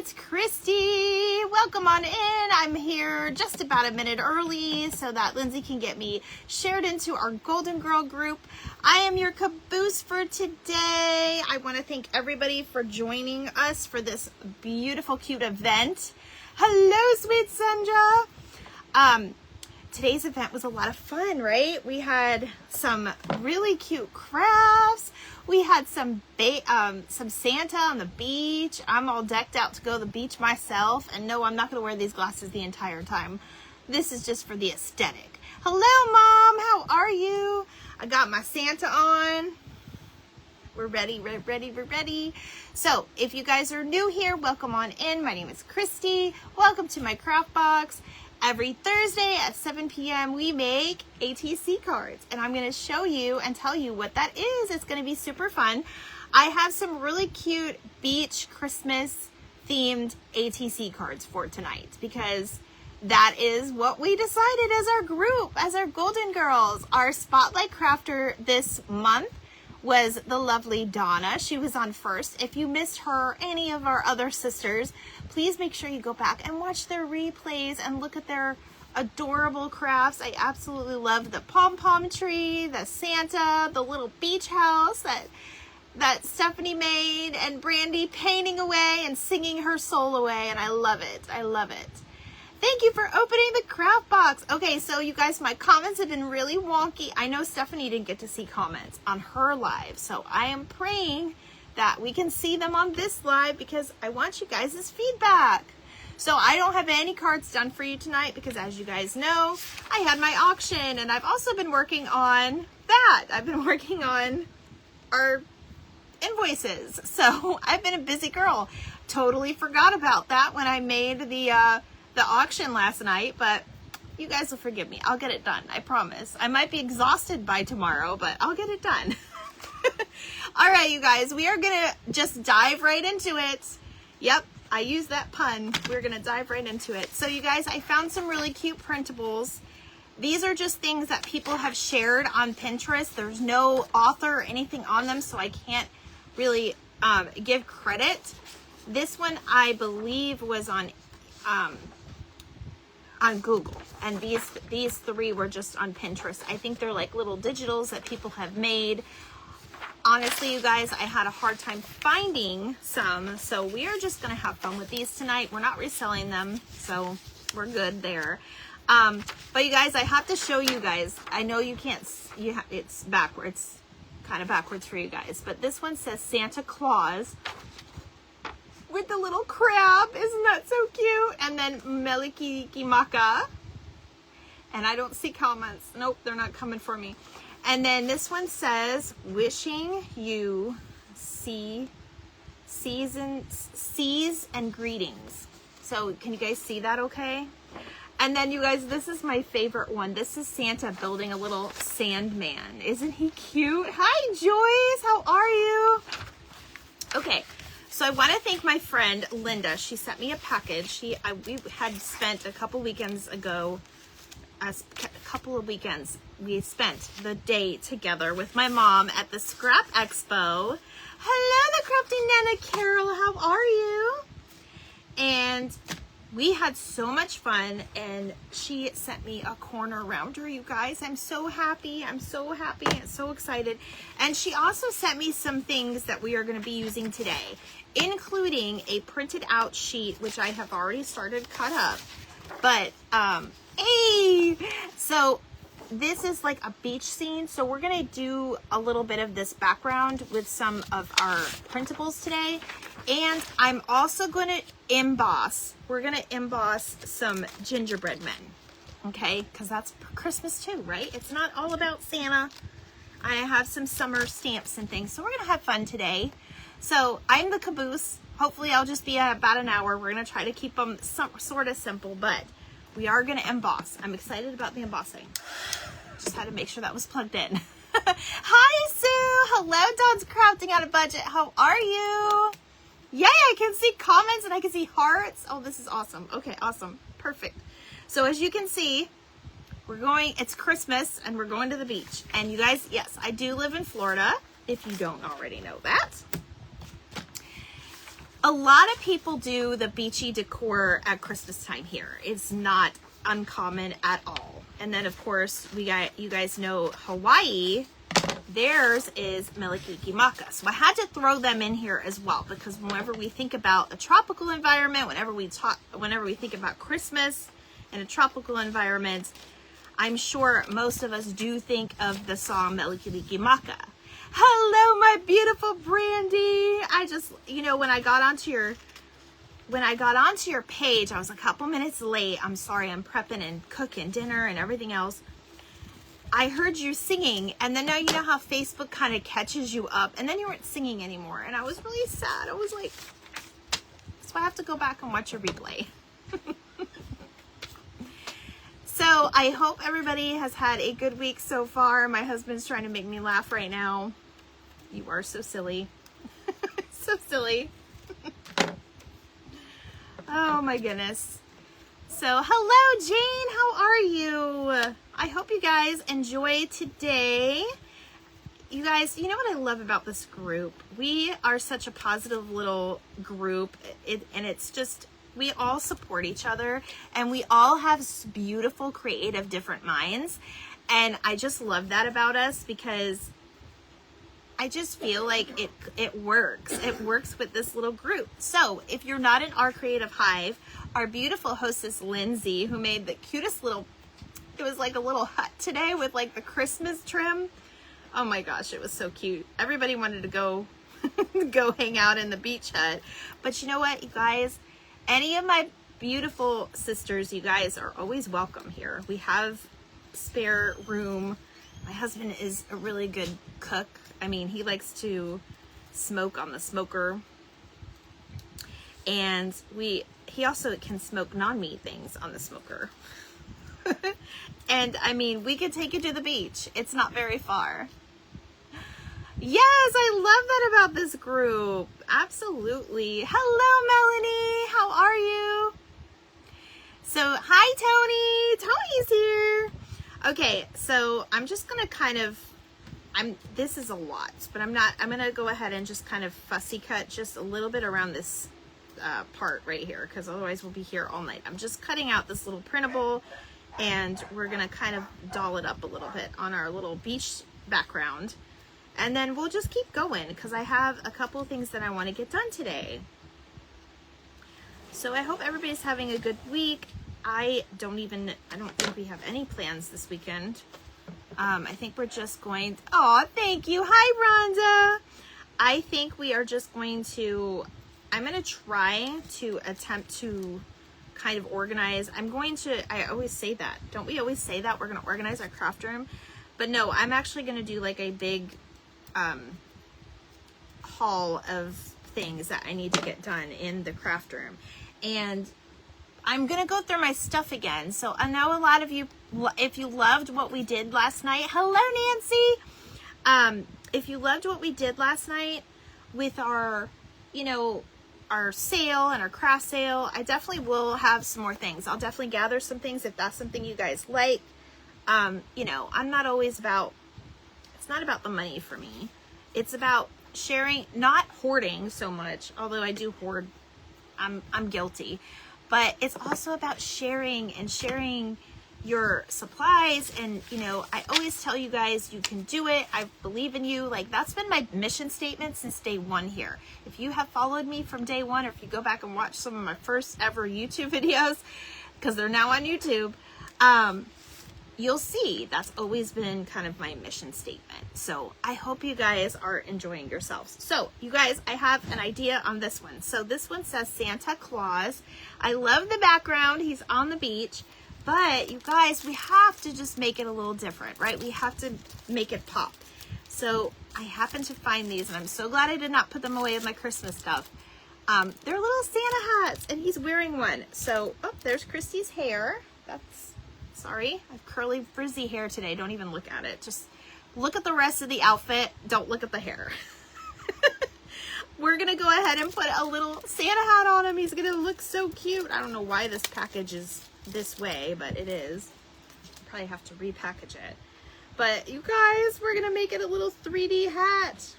it's Christy. Welcome on in. I'm here just about a minute early so that Lindsay can get me shared into our Golden Girl group. I am your caboose for today. I want to thank everybody for joining us for this beautiful, cute event. Hello, sweet Sandra. Today's event was a lot of fun, right? We had some really cute crafts. We had some Santa on the beach. I'm all decked out to go to the beach myself. And no, I'm not going to wear these glasses the entire time. This is just for the aesthetic. Hello, Mom. How are you? I got my Santa on. We're ready, we're ready. So, if you guys are new here, welcome on in. My name is Christy. Welcome to my craft box. Every Thursday at 7 p.m. we make ATC cards, and I'm going to show you and tell you what that is. It's going to be super fun. I have some really cute beach Christmas themed ATC cards for tonight because that is what we decided as our group, as our Golden Girls. Our spotlight crafter this month was the lovely Donna. She was on first. If you missed her or any of our other sisters, please make sure you go back and watch their replays and look at their adorable crafts. I absolutely love the pom-pom tree, the Santa, the little beach house that Stephanie made, and Brandy painting away and singing her soul away, and I love it. I love it. Thank you for opening the craft box. Okay, so you guys, my comments have been really wonky. I know Stephanie didn't get to see comments on her live, so I am praying that we can see them on this live because I want you guys' feedback. So I don't have any cards done for you tonight because, as you guys know, I had my auction, and I've also been working on that. I've been working on our invoices. So I've been a busy girl. Totally forgot about that when I made the auction last night, but you guys will forgive me. I'll get it done. I promise. I might be exhausted by tomorrow, but I'll get it done. All right, you guys, we are going to just dive right into it. Yep, I used that pun. We're going to dive right into it. So you guys, I found some really cute printables. These are just things that people have shared on Pinterest. There's no author or anything on them, so I can't really give credit. This one, I believe, was on Google, and these three were just on Pinterest. I think they're like little digitals that people have made. Honestly, you guys, I had a hard time finding some, so we are just gonna have fun with these tonight. We're not reselling them, so we're good there. But you guys, I have to show you guys. I know you can't. It's backwards, kind of backwards for you guys. But this one says Santa Claus with the little crab. Isn't that so cute? And then Melikimaka. And I don't see comments. Nope, they're not coming for me. And then this one says, wishing you seas and greetings. So can you guys see that okay? And then you guys, this is my favorite one. This is Santa building a little sandman. Isn't he cute? Hi, Joyce. How are you? Okay. So I want to thank my friend Linda. She sent me a package. We had spent a couple weekends ago, we spent the day together with my mom at the Scrap Expo. Hello, the Crafty Nana Carol. How are you? And we had so much fun, and she sent me a corner rounder, you guys. I'm so happy. I'm so happy and so excited. And she also sent me some things that we are going to be using today, including a printed out sheet, which I have already started cut up. But, hey! So this is like a beach scene. So we're going to do a little bit of this background with some of our printables today. And I'm also going to emboss. We're going to emboss some gingerbread men. Okay? Because that's Christmas too, right? It's not all about Santa. I have some summer stamps and things. So we're going to have fun today. So I'm the caboose. Hopefully I'll just be at about an hour. We're going to try to keep them sort of simple, but we are going to emboss. I'm excited about the embossing. Just had to make sure that was plugged in. Hi, Sue. Hello, Don's Crafting on a Budget. How are you? Yay, I can see comments and I can see hearts. Oh, this is awesome. Okay, awesome. Perfect. So as you can see, it's Christmas and we're going to the beach. And you guys, yes, I do live in Florida, if you don't already know that. A lot of people do the beachy decor at Christmas time here. It's not uncommon at all. And then of course you guys know Hawaii, theirs is Melikikimaka. So I had to throw them in here as well, because whenever we think about a tropical environment, whenever we think about Christmas in a tropical environment, I'm sure most of us do think of the song Melikikimaka. Hello, my beautiful Brandy. I just, when I got onto your page, I was a couple minutes late. I'm sorry, I'm prepping and cooking dinner and everything else. I heard you singing, and then now you know how Facebook kind of catches you up, and then you weren't singing anymore, and I was really sad. I was like, so I have to go back and watch your replay. So I hope everybody has had a good week so far. My husband's trying to make me laugh right now. You are so silly. So silly. Oh my goodness. So hello Jane, how are you? I hope you guys enjoy today. You guys, you know what I love about this group? We are such a positive little group, and it's just, we all support each other, and we all have beautiful, creative, different minds. And I just love that about us, because I just feel like it works. It works with this little group. So if you're not in our creative hive, our beautiful hostess Lindsay, who made the cutest little, it was like a little hut today with like the Christmas trim. Oh my gosh, it was so cute. Everybody wanted to go go hang out in the beach hut. But you know what, you guys? Any of my beautiful sisters, you guys are always welcome here. We have spare room. My husband is a really good cook. I mean, he likes to smoke on the smoker. And he also can smoke non-meat things on the smoker. And I mean, we could take you to the beach. It's not very far. Yes, I love that about this group. Absolutely. Hello, Melanie. How are you? So, hi, Tony. Tony's here. Okay, so I'm just going to kind of, this is a lot, but I'm going to go ahead and just kind of fussy cut just a little bit around this part right here, because otherwise we'll be here all night. I'm just cutting out this little printable, and we're going to kind of doll it up a little bit on our little beach background. And then we'll just keep going, because I have a couple of things that I want to get done today. So I hope everybody's having a good week. I don't think we have any plans this weekend. I think we're just going, thank you. Hi, Rhonda. I think we are just going to, I'm going to try to attempt to kind of organize. I always say that. Don't we always say that? We're going to organize our craft room. But no, I'm actually going to do like a big haul of things that I need to get done in the craft room. And I'm going to go through my stuff again. So I know a lot of you, if you loved what we did last night, hello, Nancy. If you loved what we did last night with our, our sale and our craft sale, I definitely will have some more things. I'll definitely gather some things if that's something you guys like. I'm not always about, it's not about the money for me. It's about sharing, not hoarding so much, although I do hoard. I'm guilty. But it's also about sharing and sharing your supplies. And, I always tell you guys, you can do it. I believe in you. Like, that's been my mission statement since day one here. If you have followed me from day one, or if you go back and watch some of my first ever YouTube videos, because they're now on YouTube, you'll see that's always been kind of my mission statement. So I hope you guys are enjoying yourselves. So you guys, I have an idea on this one. So this one says Santa Claus. I love the background. He's on the beach. But you guys, we have to just make it a little different, right? We have to make it pop. So I happened to find these, and I'm so glad I did not put them away with my Christmas stuff. They're little Santa hats, and he's wearing one. So, there's Christy's hair. Sorry, I have curly frizzy hair today. Don't even look at it. Just look at the rest of the outfit. Don't look at the hair. We're going to go ahead and put a little Santa hat on him. He's going to look so cute. I don't know why this package is this way, but it is. Probably have to repackage it. But you guys, we're going to make it a little 3D hat.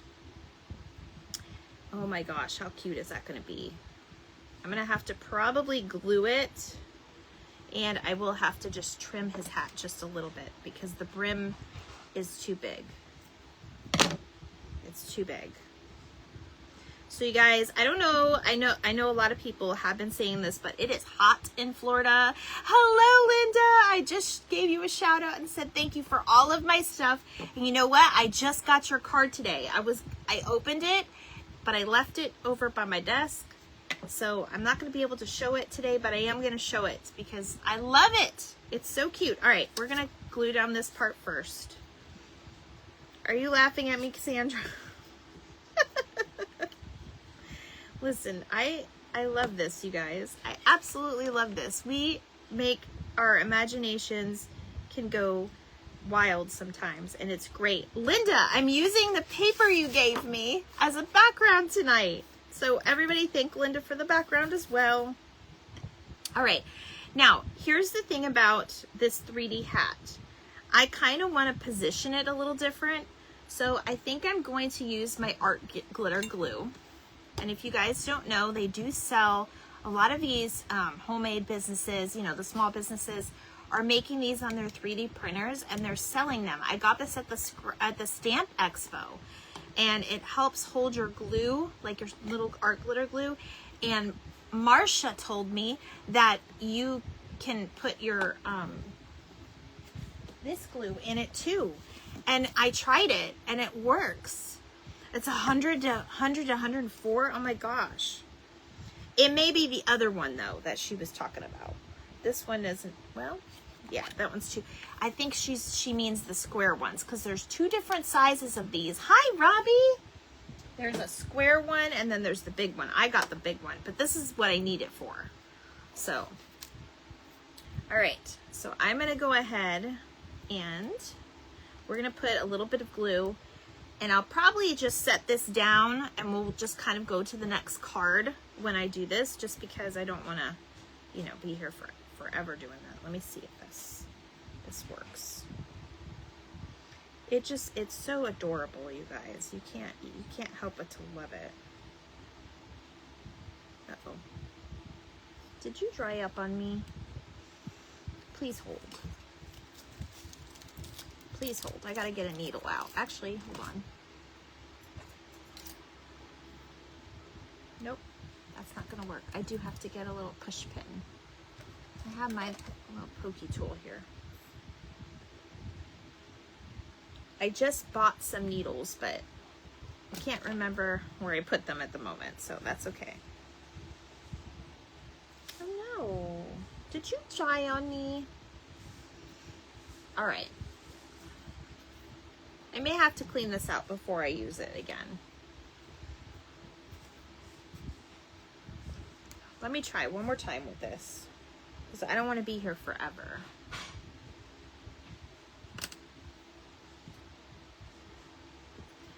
Oh my gosh, how cute is that going to be? I'm going to have to probably glue it, and I will have to just trim his hat just a little bit because the brim is too big. It's too big. So you guys, I don't know, I know a lot of people have been saying this, but it is hot in Florida. Hello, Linda. I just gave you a shout out and said thank you for all of my stuff. And you know what? I just got your card today. I opened it, but I left it over by my desk. So I'm not going to be able to show it today, but I am going to show it because I love it. It's so cute. All right, we're going to glue down this part first. Are you laughing at me, Cassandra? Listen, I love this, you guys. I absolutely love this. We make our imaginations can go wild sometimes, and it's great. Linda, I'm using the paper you gave me as a background tonight. So everybody thank Linda for the background as well. All right. Now, here's the thing about this 3D hat. I kind of want to position it a little different. So I think I'm going to use my art glitter glue. And if you guys don't know, they do sell a lot of these homemade businesses, you know, the small businesses are making these on their 3D printers and they're selling them. I got this at the Stamp Expo, and it helps hold your glue, like your little art glitter glue. And Marcia told me that you can put your this glue in it too. And I tried it and it works. It's 100 to 104. Oh my gosh. It may be the other one though that she was talking about. This one isn't, well, yeah, that one's too. I think she means the square ones because there's two different sizes of these. Hi, Robbie. There's a square one and then there's the big one. I got the big one, but this is what I need it for. So, all right. So I'm going to go ahead and we're going to put a little bit of glue. And I'll probably just set this down and we'll just kind of go to the next card when I do this, just because I don't want to, you know, be here for forever doing that. Let me see if this works. It's so adorable, you guys. You can't help but to love it. Uh-oh. Did you dry up on me? Please hold. Please hold. I gotta get a needle out. Actually, hold on. Nope, that's not gonna work. I do have to get a little push pin. I have my little pokey tool here. I just bought some needles, but I can't remember where I put them at the moment, so that's okay. Oh no. Did you dry on me? All right. I may have to clean this out before I use it again. Let me try one more time with this, because I don't want to be here forever.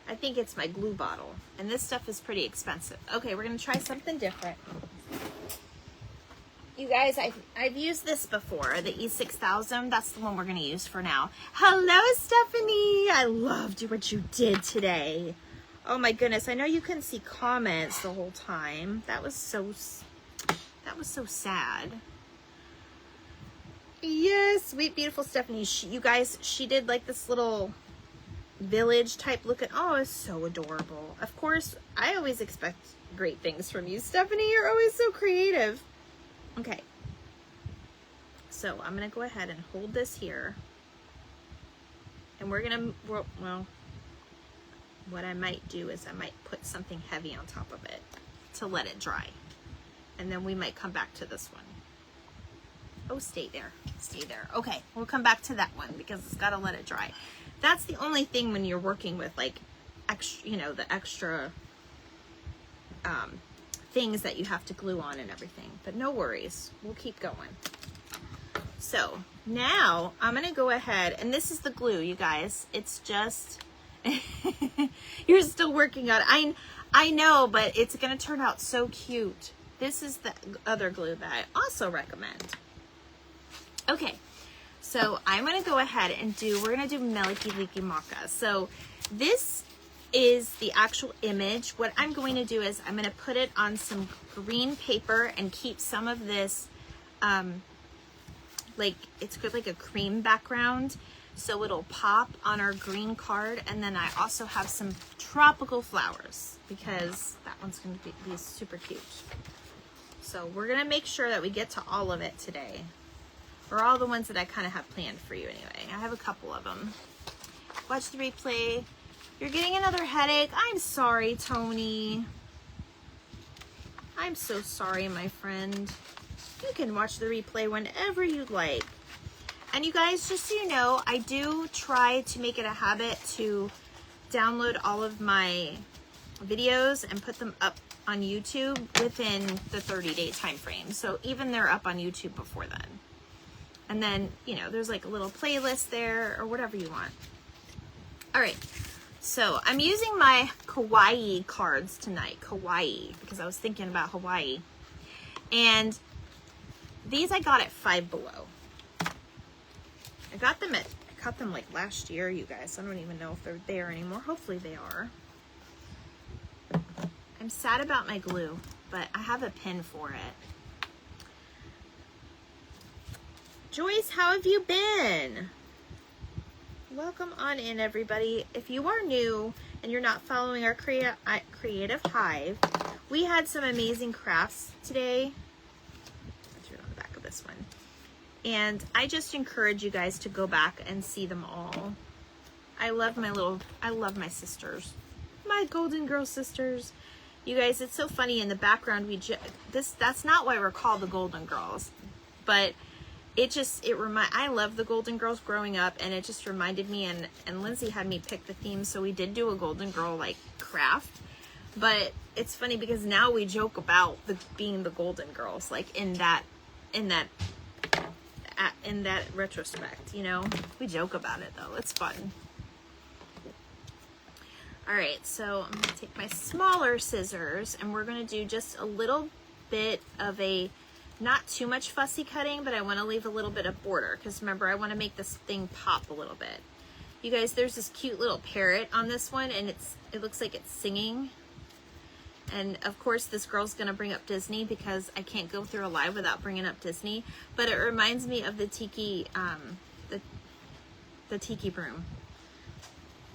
I think it's my glue bottle, and this stuff is pretty expensive. Okay, we're going to try something different. You guys, I've used this before, the E6000. That's the one we're going to use for now. Hello, Stephanie. I loved what you did today. Oh my goodness. I know you couldn't see comments the whole time. That was so sad. Yes, sweet, beautiful Stephanie. You guys, she did like this little village type look at, oh, it's so adorable. Of course, I always expect great things from you, Stephanie. You're always so creative. Okay, so I'm going to go ahead and hold this here, and we're going to, well, what I might do is I might put something heavy on top of it to let it dry, and then we might come back to this one. Oh, stay there. Okay, we'll come back to that one because it's got to let it dry. That's the only thing when you're working with like extra, you know, the extra things that you have to glue on and everything, but no worries, we'll keep going. So now I'm gonna go ahead, and this is the glue, you guys. It's just you're still working on it. I know, but it's gonna turn out so cute. This is the other glue that I also recommend. Okay, so I'm gonna go ahead and we're gonna do Meliki Liki Maka. So this is the actual image. What I'm going to do is I'm going to put it on some green paper and keep some of this, like it's good, like a cream background, so it'll pop on our green card. And then I also have some tropical flowers because that one's going to be super cute. So we're going to make sure that we get to all of it today, or all the ones that I kind of have planned for you anyway. I have a couple of them. Watch the replay. You're getting another headache. I'm sorry, Tony. I'm so sorry, my friend. You can watch the replay whenever you'd like. And you guys, just so you know, I do try to make it a habit to download all of my videos and put them up on YouTube within the 30-day time frame. So even they're up on YouTube before then. And then, you know, there's like a little playlist there or whatever you want. All right. So I'm using my Kauai cards tonight. Kauai, because I was thinking about Hawaii. And these I got at Five Below. I got them like last year, you guys. I don't even know if they're there anymore. Hopefully they are. I'm sad about my glue, but I have a pin for it. Joyce, how have you been? Welcome on in, everybody. If you are new and you're not following our Creative Hive, we had some amazing crafts today. I'll turn on the back of this one. And I just encourage you guys to go back and see them all. I love my sisters. My Golden Girl sisters. You guys, it's so funny in the background. That's not why we're called the Golden Girls, but I love the Golden Girls growing up, and it just reminded me, and Lindsay had me pick the theme, so we did do a Golden Girl like craft. But it's funny because now we joke about being the Golden Girls, like in that retrospect, you know. We joke about it though. It's fun. All right, so I'm gonna take my smaller scissors, and we're gonna do just a little bit of not too much fussy cutting, but I want to leave a little bit of border because remember, I want to make this thing pop a little bit. You guys, there's this cute little parrot on this one, and it looks like it's singing. And of course, this girl's gonna bring up Disney because I can't go through a live without bringing up Disney. But it reminds me of the tiki, the tiki room,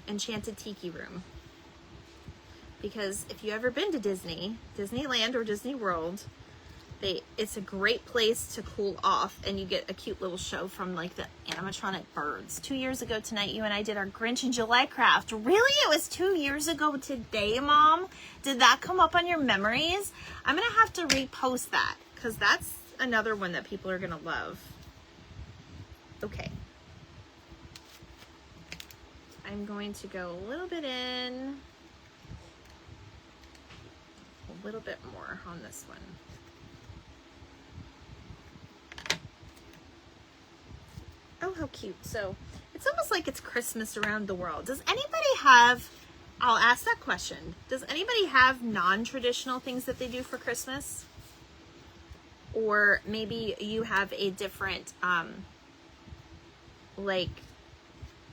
enchanted tiki room. Because if you ever been to Disneyland or Disney World, it's a great place to cool off, and you get a cute little show from like the animatronic birds. 2 years ago tonight, you and I did our Grinch in July craft. Really? It was 2 years ago today, Mom? Did that come up on your memories? I'm gonna have to repost that because that's another one that people are gonna love. Okay. I'm going to go a little bit in, a little bit more on this one. Oh, how cute. So it's almost like it's Christmas around the world. Does anybody have, I'll ask that question. Does anybody have non-traditional things that they do for Christmas? Or maybe you have a different, like,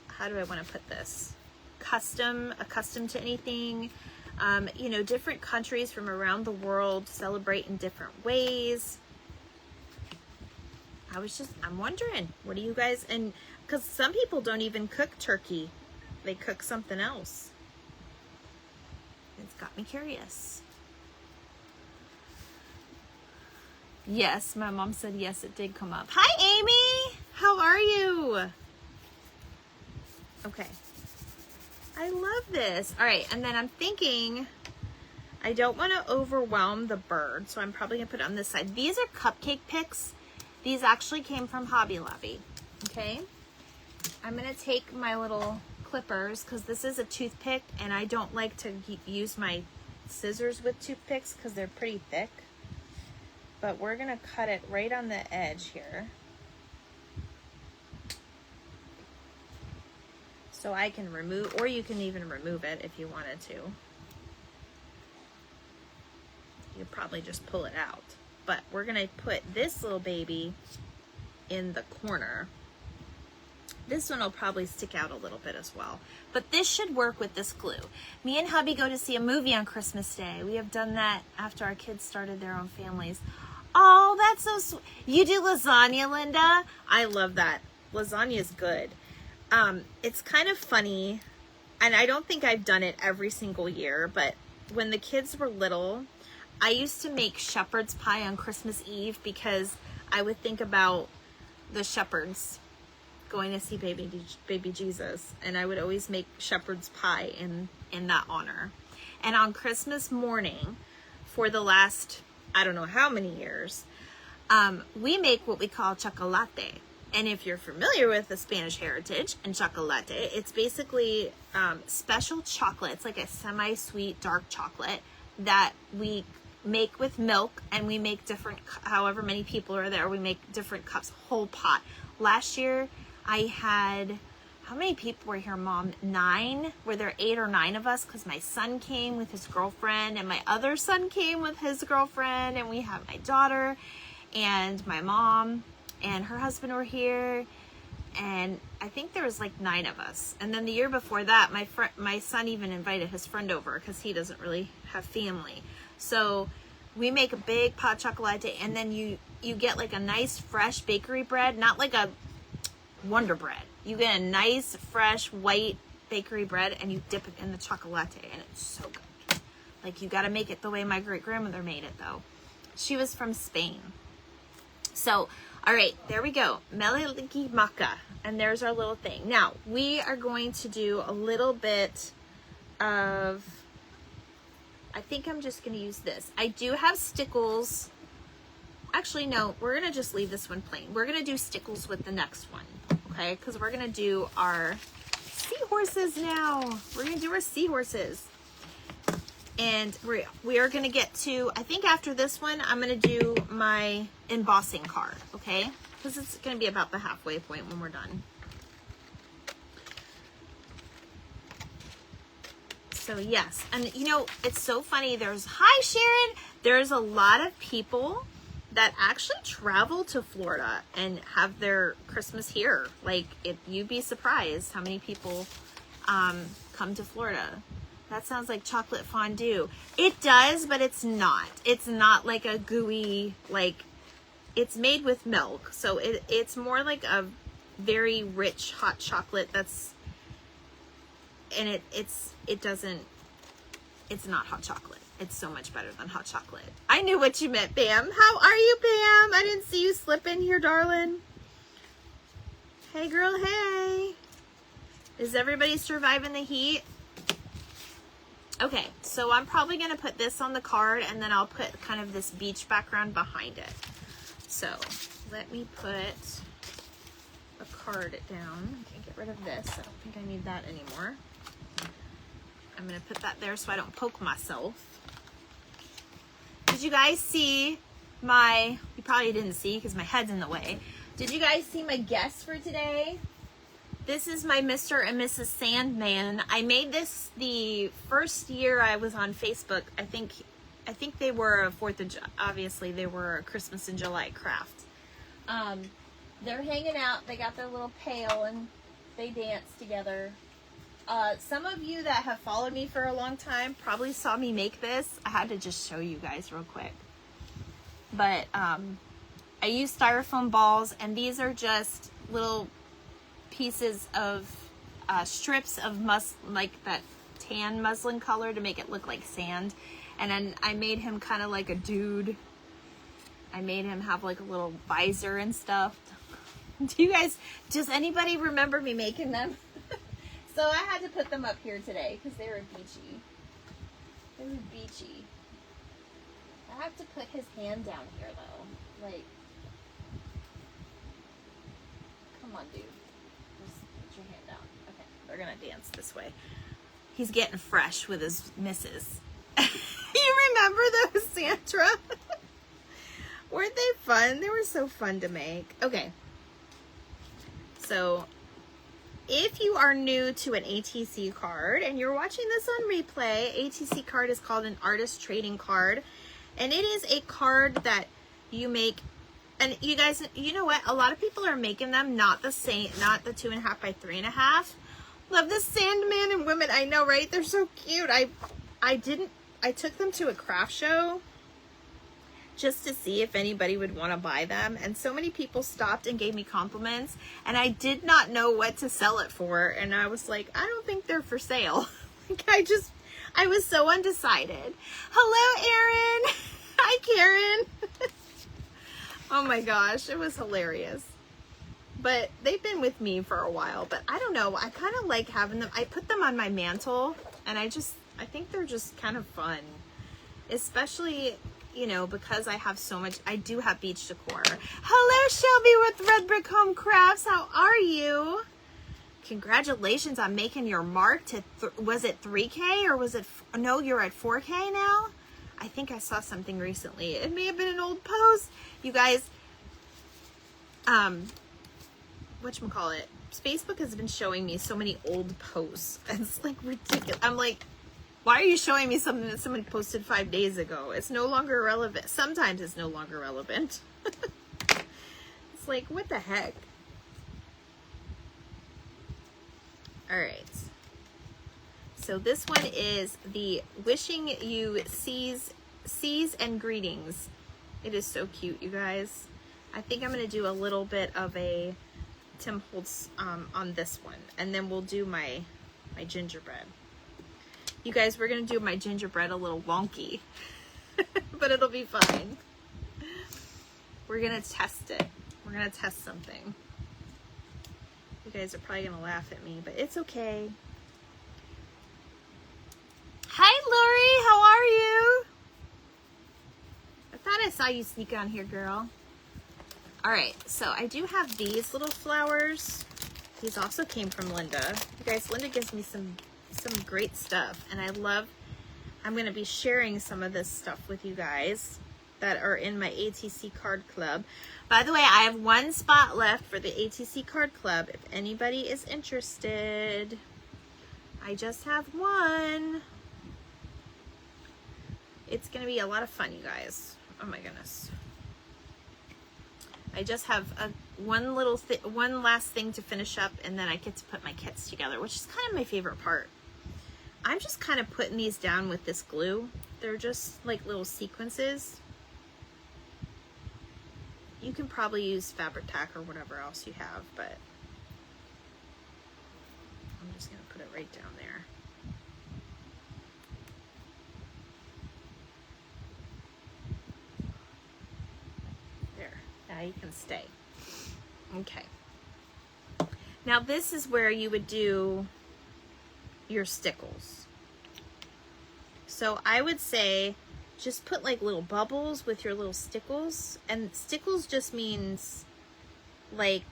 how do I want to put this? Accustomed to anything. You know, different countries from around the world celebrate in different ways. I'm wondering, what do you guys, and because some people don't even cook turkey, they cook something else. It's got me curious. Yes, my mom said yes, it did come up. Hi, Amy. How are you? Okay. I love this. All right, and then I'm thinking I don't want to overwhelm the bird, so I'm probably going to put it on this side. These are cupcake picks. These actually came from Hobby Lobby, okay? I'm going to take my little clippers because this is a toothpick, and I don't like to use my scissors with toothpicks because they're pretty thick. But we're going to cut it right on the edge here. So I can remove, or you can even remove it if you wanted to. You'll probably just pull it out. But we're gonna put this little baby in the corner. This one will probably stick out a little bit as well. But this should work with this glue. Me and hubby go to see a movie on Christmas Day. We have done that after our kids started their own families. Oh, that's so sweet. You do lasagna, Linda? I love that. Lasagna is good. It's kind of funny, and I don't think I've done it every single year, but when the kids were little, I used to make shepherd's pie on Christmas Eve because I would think about the shepherds going to see baby Jesus, and I would always make shepherd's pie in that honor. And on Christmas morning, for the last, I don't know how many years, we make what we call chocolate. And if you're familiar with the Spanish heritage and chocolate, it's basically special chocolate. It's like a semi-sweet dark chocolate that we make with milk, and we make different, however many people are there, we make different cups, whole pot. Last year I had, how many people were here, Mom? 9? Were there 8 or 9 of us? Because my son came with his girlfriend, and my other son came with his girlfriend, and we have my daughter and my mom and her husband were here, and I think there was like 9 of us. And then the year before that, my son even invited his friend over because he doesn't really have family. So we make a big pot chocolate, and then you get like a nice fresh bakery bread, not like a Wonder Bread. You get a nice fresh white bakery bread, and you dip it in the chocolate, and it's so good. Like, you got to make it the way my great grandmother made it, though. She was from Spain. So, all right, there we go. Meliliki maca. And there's our little thing. Now, we are going to do a little bit of, I think I'm just going to use this. I do have stickles. Actually, no, we're going to just leave this one plain. We're going to do stickles with the next one, okay? Because we're going to do our seahorses now. We're going to do our seahorses. And we are going to get to, I think after this one, I'm going to do my embossing card, okay? Because it's going to be about the halfway point when we're done. So yes, and you know, it's so funny. Hi Sharon, there's a lot of people that actually travel to Florida and have their Christmas here. Like, you'd be surprised how many people come to Florida. That sounds like chocolate fondue. It does, but it's not. It's not like a gooey, like, it's made with milk. So it's more like a very rich hot chocolate that's, and it's not hot chocolate. It's so much better than hot chocolate. I knew what you meant, Bam. How are you, Bam? I didn't see you slip in here, darling. Hey, girl, hey. Is everybody surviving the heat? Okay, so I'm probably going to put this on the card, and then I'll put kind of this beach background behind it. So let me put a card down. I can get rid of this. I don't think I need that anymore. I'm going to put that there so I don't poke myself. Did you guys see my, you probably didn't see because my head's in the way. Did you guys see my guest for today? This is my Mr. and Mrs. Sandman. I made this the first year I was on Facebook. I think they were a 4th of July. Obviously, they were a Christmas in July craft. They're hanging out. They got their little pail and they dance together. Some of you that have followed me for a long time probably saw me make this. I had to just show you guys real quick. But I use styrofoam balls, and these are just little pieces of strips of like that tan muslin color to make it look like sand. And then I made him kind of like a dude. I made him have like a little visor and stuff. Does anybody remember me making them? So I had to put them up here today because they were beachy. They were beachy. I have to put his hand down here though. Like, come on, dude. Just put your hand down. Okay, they're gonna dance this way. He's getting fresh with his missus. You remember those, Sandra? Weren't they fun? They were so fun to make. Okay. So, if you are new to an ATC card and you're watching this on replay, ATC card is called an artist trading card. And it is a card that you make And you guys, you know what? A lot of people are making them not the same, not the 2.5 by 3.5. Love the Sandman and women. I know, right? They're so cute. I took them to a craft show just to see if anybody would want to buy them. And so many people stopped and gave me compliments. And I did not know what to sell it for. And I was like, I don't think they're for sale. Like, I was so undecided. Hello, Erin. Hi, Karen. Oh my gosh, it was hilarious. But they've been with me for a while, but I don't know. I kind of like having them. I put them on my mantle, and I think they're just kind of fun. Especially, you know, because I have so much, I do have beach decor. Hello, Shelby with Red Brick Home Crafts. How are you? Congratulations on making your mark to, was it 3K or was it, no, you're at 4K now? I think I saw something recently. It may have been an old post. You guys, whatchamacallit, Facebook has been showing me so many old posts. It's like ridiculous. I'm like, why are you showing me something that somebody posted 5 days ago? It's no longer relevant. Sometimes it's no longer relevant. It's like, what the heck? All right. So this one is the Wishing You Seas and Greetings. It is so cute, you guys. I think I'm going to do a little bit of a Tim Holtz on this one. And then we'll do my gingerbread. You guys, we're going to do my gingerbread a little wonky. But it'll be fine. We're going to test it. We're going to test something. You guys are probably going to laugh at me, but it's okay. Hi, Lori. How are you? I thought I saw you sneak on here, girl. All right, so I do have these little flowers. These also came from Linda. You guys, Linda gives me some great stuff, and I'm going to be sharing some of this stuff with you guys that are in my ATC card club. By the way, I have one spot left for the ATC card club. If anybody is interested, I just have one. It's going to be a lot of fun, you guys. Oh my goodness. I just have one last thing to finish up, and then I get to put my kits together, which is kind of my favorite part. I'm just kind of putting these down with this glue. They're just like little sequences. You can probably use fabric tack or whatever else you have, but I'm just going to put it right down there. There. Now you can stay. Okay. Now this is where you would do your stickles. So I would say just put like little bubbles with your little stickles, and stickles just means like,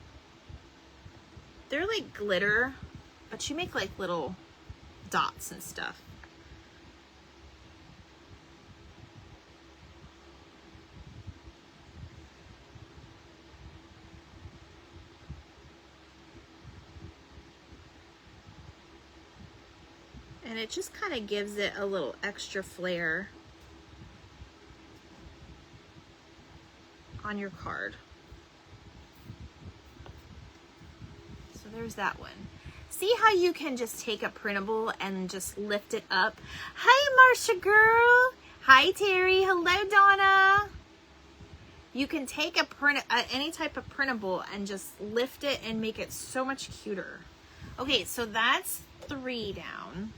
they're like glitter, but you make like little dots and stuff. And it just kind of gives it a little extra flair on your card. So there's that one. See how you can just take a printable and just lift it up? Hi, Marsha girl. Hi, Terry. Hello, Donna. You can take any type of printable and just lift it and make it so much cuter. Okay, so that's 3 down.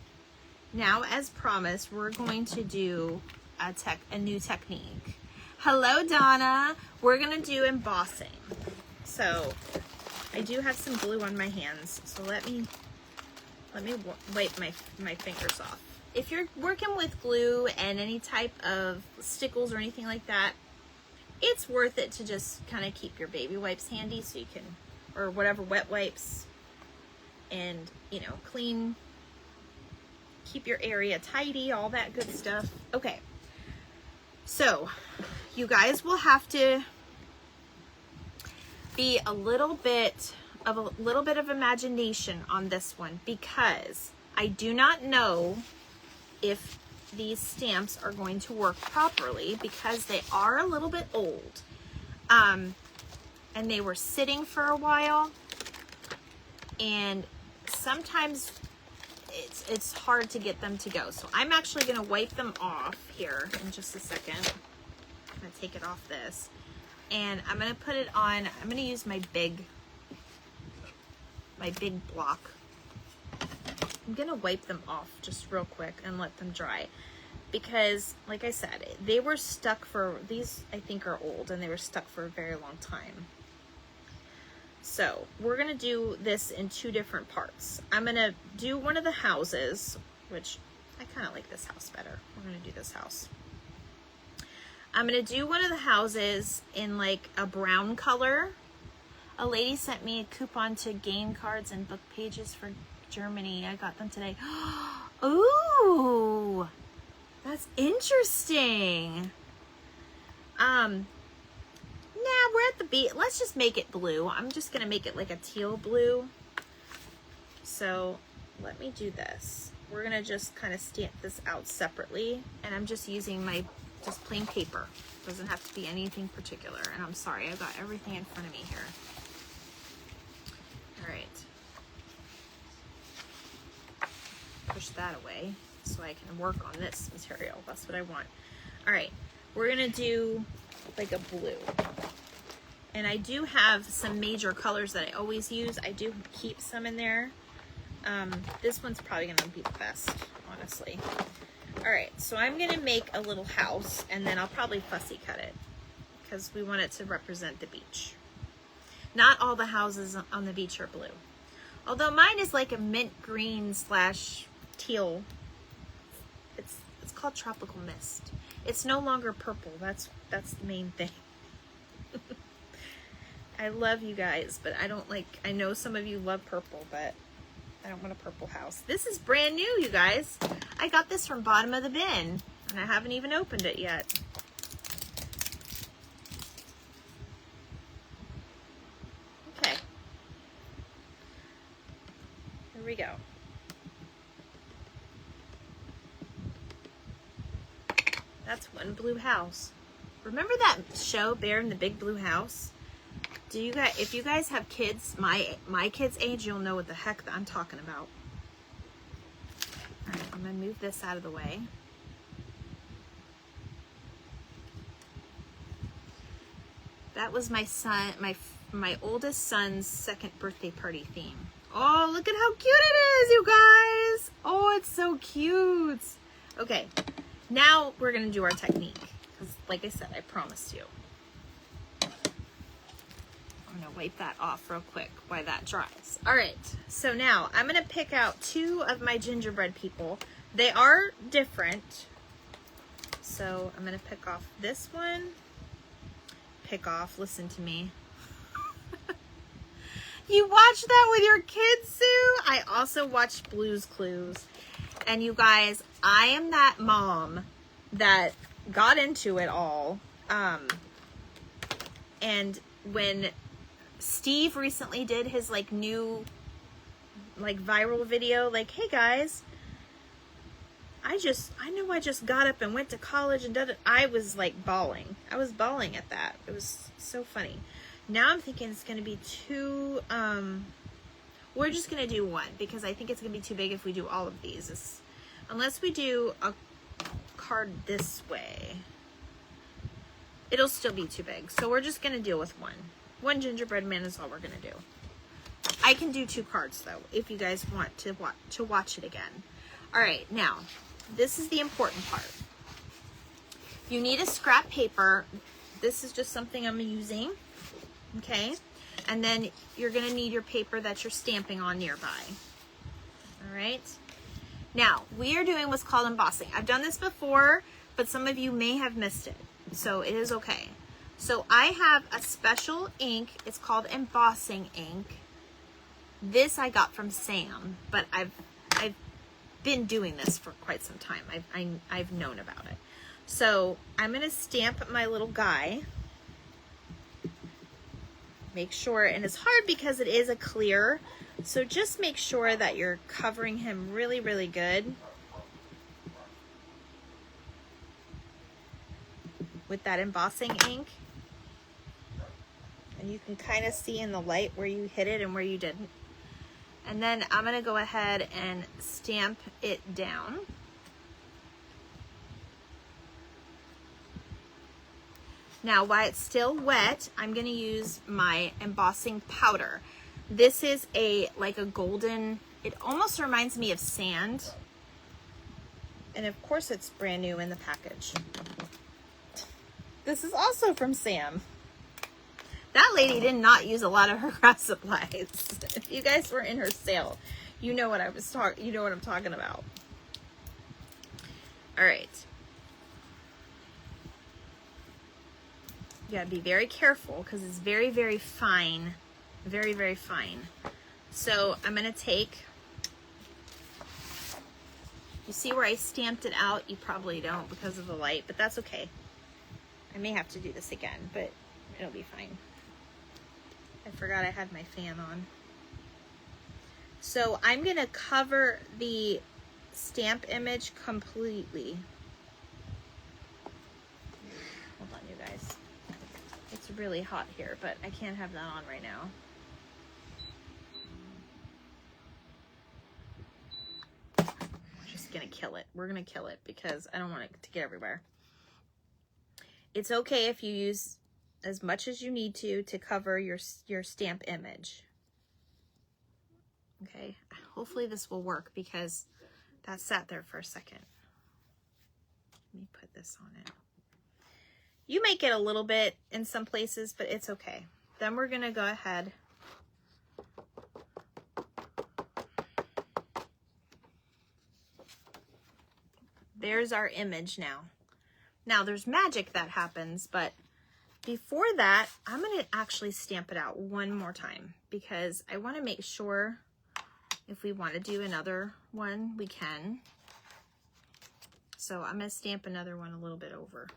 Now, as promised, we're going to do a new technique. Hello, Donna. We're going to do embossing. So, I do have some glue on my hands, so let me wipe my fingers off. If you're working with glue and any type of stickles or anything like that, it's worth it to just kind of keep your baby wipes handy so you can, or whatever, wet wipes, and, you know, clean. Keep your area tidy, all that good stuff. Okay, so you guys will have to be a little bit of imagination on this one, because I do not know if these stamps are going to work properly because they are a little bit old. And they were sitting for a while, and sometimes it's hard to get them to go. So I'm actually going to wipe them off here in just a second. I'm going to take it off this, and I'm going to put it on. I'm going to use my big block. I'm going to wipe them off just real quick and let them dry, because like I said, they were stuck for, these I think are old, and they were stuck for a very long time. So we're going to do this in two different parts. I'm going to do one of the houses, which I kind of like this house better. We're going to do this house. I'm going to do one of the houses in like a brown color. A lady sent me a coupon to gain cards and book pages for Germany. I got them today. Ooh, that's interesting. Nah, we're at the beach. Let's just make it blue. I'm just going to make it like a teal blue. So let me do this. We're going to just kind of stamp this out separately. And I'm just using my just plain paper. Doesn't have to be anything particular. And I'm sorry, I've got everything in front of me here. All right. Push that away so I can work on this material. That's what I want. All right. We're going to do like a blue. And I do have some major colors that I always use. I do keep some in there. This one's probably going to be the best, honestly. All right, so I'm going to make a little house, and then I'll probably fussy cut it because we want it to represent the beach. Not all the houses on the beach are blue. Although mine is like a mint green / teal. It's called Tropical Mist. It's no longer purple. That's the main thing. I love you guys, but I don't like, I know some of you love purple, but I don't want a purple house. This is brand new, you guys. I got this from bottom of the bin, and I haven't even opened it yet. Okay. Here we go. That's one blue house. Remember that show, Bear in the Big Blue House? Do you guys, if you guys have kids, my kids' age, you'll know what the heck I'm talking about. All right, I'm gonna move this out of the way. That was my son, my oldest son's second birthday party theme. Oh, look at how cute it is, you guys! Oh, it's so cute. Okay, now we're gonna do our technique, because like I said, I promised you. I'm gonna wipe that off real quick while that dries. All right, so now I'm gonna pick out two of my gingerbread people. They are different. So I'm gonna pick off this one. Listen to me. You watch that with your kids, Sue? I also watched Blue's Clues. And you guys, I am that mom that got into it all. And when Steve recently did his like new like viral video, like, hey guys, I know I just got up and went to college and did it. I was like bawling. I was bawling at that. It was so funny. Now I'm thinking it's going to be too, we're just going to do one because I think it's going to be too big if we do all of these. Unless we do a card this way, it'll still be too big. So we're just going to deal with one. One gingerbread man is all we're going to do. I can do 2 cards though, if you guys want to watch it again. All right, now, this is the important part. You need a scrap paper. This is just something I'm using, okay? And then you're gonna need your paper that you're stamping on nearby, all right? Now, we are doing what's called embossing. I've done this before, but some of you may have missed it, so it is okay. So I have a special ink. It's called embossing ink. This I got from Sam, but I've been doing this for quite some time. I've known about it. So I'm going to stamp my little guy. Make sure, and it's hard because it is a clear, so just make sure that you're covering him really, really good with that embossing ink. And you can kind of see in the light where you hit it and where you didn't. And then I'm going to go ahead and stamp it down. Now, while it's still wet, I'm going to use my embossing powder. This is like a golden, it almost reminds me of sand. And of course it's brand new in the package. This is also from Sam. That lady did not use a lot of her craft supplies. If you guys were in her sale, you know what I'm talking about. All right. You gotta be very careful because it's very, very fine. Very, very fine. So I'm gonna take, you see where I stamped it out? You probably don't because of the light, but that's okay. I may have to do this again, but it'll be fine. I forgot I had my fan on. So I'm gonna cover the stamp image completely. Hold on, you guys. It's really hot here, but I can't have that on right now. We're just gonna kill it. We're gonna kill it because I don't want it to get everywhere. It's okay if you use as much as you need to cover your stamp image. Okay, hopefully this will work because that sat there for a second. Let me put this on it. You may get a little bit in some places, but it's okay. Then we're gonna go ahead . There's our image now. Now there's magic that happens, but before that, I'm gonna actually stamp it out one more time because I wanna make sure if we wanna do another one, we can. So I'm gonna stamp another one a little bit over.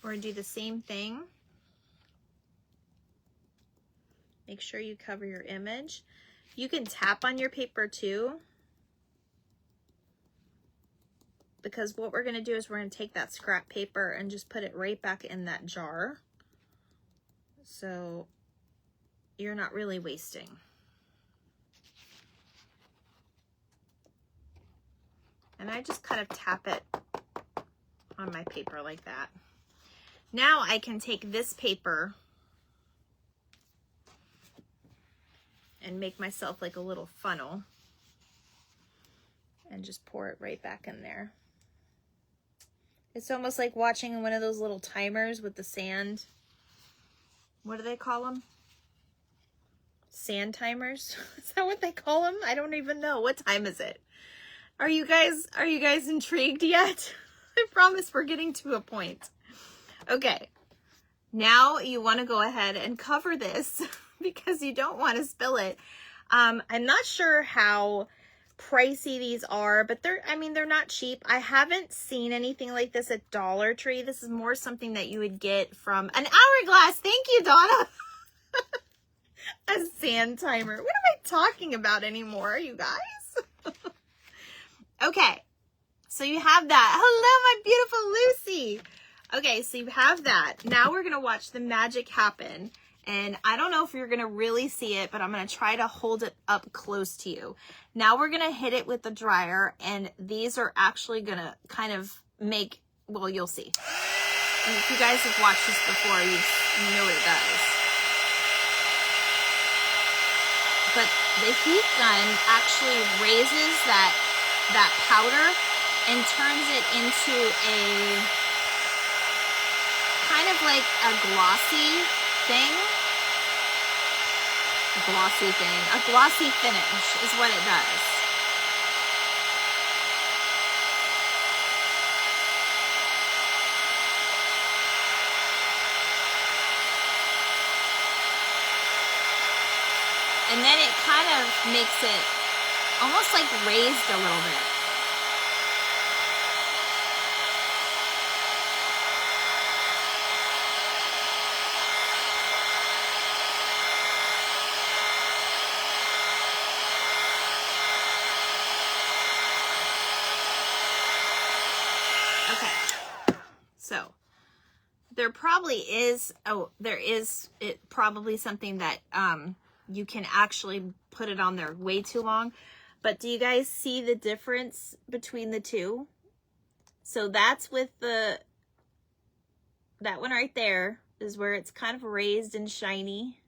We're gonna do the same thing. Make sure you cover your image. You can tap on your paper too, because what we're gonna do is we're gonna take that scrap paper and just put it right back in that jar. So you're not really wasting. And I just kind of tap it on my paper like that. Now I can take this paper and make myself like a little funnel and just pour it right back in there. It's almost like watching one of those little timers with the sand. What do they call them? Sand timers? Is that what they call them? I don't even know. What time is it? Are you guys intrigued yet? I promise we're getting to a point. Okay, now you want to go ahead and cover this because you don't want to spill it. I'm not sure how pricey these are, but they're not cheap. I haven't seen anything like this at Dollar Tree. This is more something that you would get from an hourglass. Thank you, Donna. A sand timer. What am I talking about anymore, you guys? Okay, so you have that. Hello, my beautiful Lucy. Okay, so you have that. Now we're gonna watch the magic happen. And I don't know if you're gonna really see it, but I'm gonna try to hold it up close to you. Now we're gonna hit it with the dryer, and these are actually gonna kind of make, well, you'll see. And if you guys have watched this before, you know what it does. But the heat gun actually raises that powder and turns it into a kind of like a glossy thing. A glossy finish is what it does. And then it kind of makes it almost like raised a little bit. So there probably is, probably something that you can actually put it on there way too long. But do you guys see the difference between the two? So that's with that one right there is where it's kind of raised and shiny.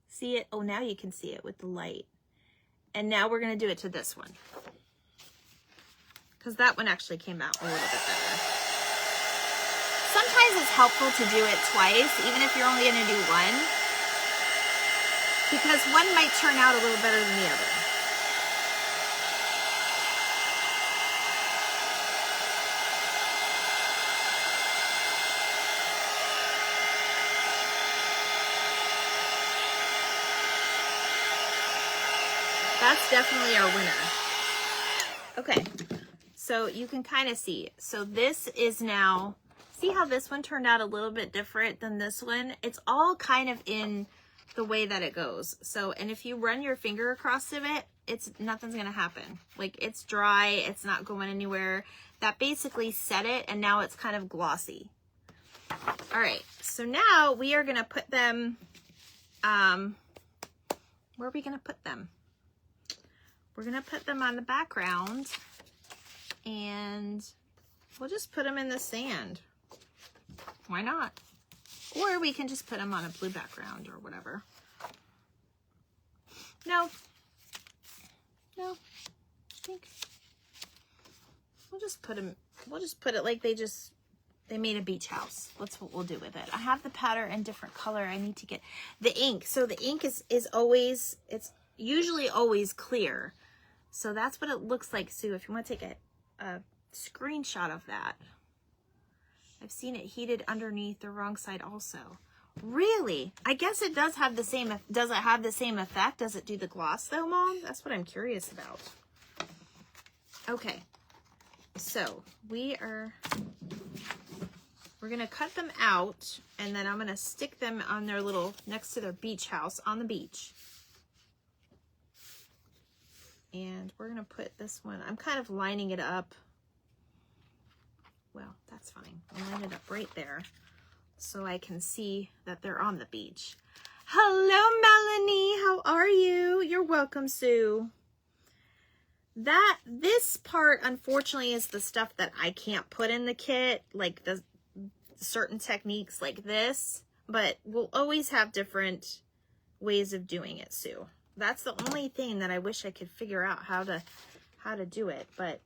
See it? Oh, now you can see it with the light. And now we're going to do it to this one, because that one actually came out a little bit better. Sometimes it's helpful to do it twice, even if you're only going to do one, because one might turn out a little better than the other. That's definitely our winner. Okay, so you can kind of see. So this is now... See how this one turned out a little bit different than this one? It's all kind of in the way that it goes. So, and if you run your finger across of it, nothing's gonna happen. Like, it's dry, it's not going anywhere. That basically set it, and now it's kind of glossy. All right, so now we are gonna put them, where are we gonna put them? We're gonna put them on the background, and we'll just put them in the sand. Why not? Or we can just put them on a blue background or whatever. No, I think we'll just put them, we'll just put it like they made a beach house. That's what we'll do with it. I have the pattern in different color. I need to get the ink. So the ink is always, it's usually always clear. So that's what it looks like, Sue, if you want to take a screenshot of that. I've seen it heated underneath the wrong side also. Really? I guess it does have the same, does it have the same effect? Does it do the gloss though, Mom? That's what I'm curious about. Okay, so we're gonna cut them out, and then I'm gonna stick them on their little, next to their beach house on the beach. And we're gonna put this one, I'm kind of lining it up. Well, that's fine. I'll line it up right there so I can see that they're on the beach. Hello, Melanie. How are you? You're welcome, Sue. This part, unfortunately, is the stuff that I can't put in the kit, like the certain techniques like this, but we'll always have different ways of doing it, Sue. That's the only thing that I wish I could figure out how to do it, but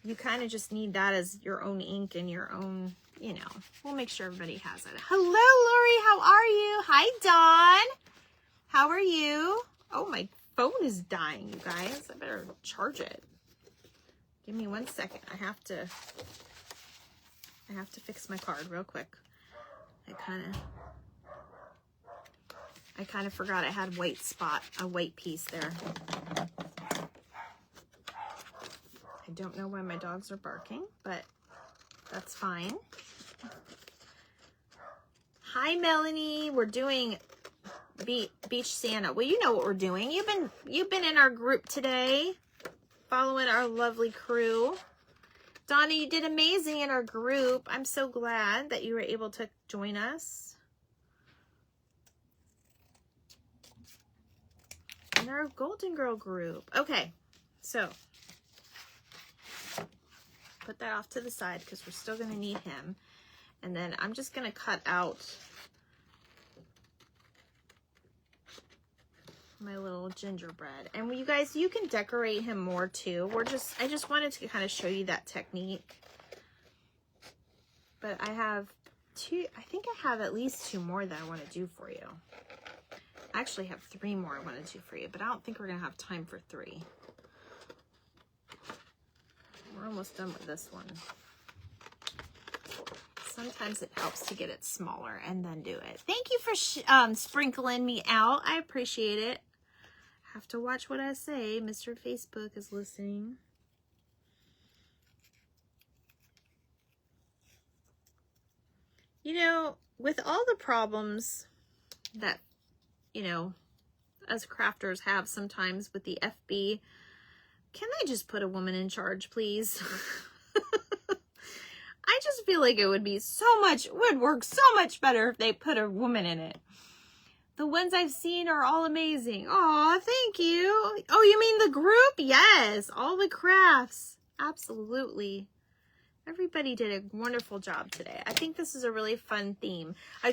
you kind of just need that as your own ink and your own, you know, we'll make sure everybody has it. Hello, Lori, how are you? Hi, Dawn. How are you? Oh, my phone is dying, you guys. I better charge it. Give me 1 second. I have to fix my card real quick. I kind of forgot I had a white piece there. I don't know why my dogs are barking, but that's fine. Hi, Melanie. We're doing Beach Santa. Well, you know what we're doing. You've been in our group today, following our lovely crew. Donna, you did amazing in our group. I'm so glad that you were able to join us. In our Golden Girl group. Okay, so put that off to the side because we're still going to need him. And then I'm just going to cut out my little gingerbread. And you guys, you can decorate him more too. I just wanted to kind of show you that technique. But I have I think I have at least 2 more that I want to do for you. I actually have 3 more I want to do for you, but I don't think we're going to have time for 3. We're almost done with this one. Sometimes it helps to get it smaller and then do it. Thank you for sprinkling me out. I appreciate it. Have to watch what I say. Mr. Facebook is listening. You know, with all the problems that, you know, us crafters have sometimes with the FB, can they just put a woman in charge, please? I just feel like it would work so much better if they put a woman in it. The ones I've seen are all amazing. Aw, thank you. Oh, you mean the group? Yes, all the crafts. Absolutely. Everybody did a wonderful job today. I think this is a really fun theme. I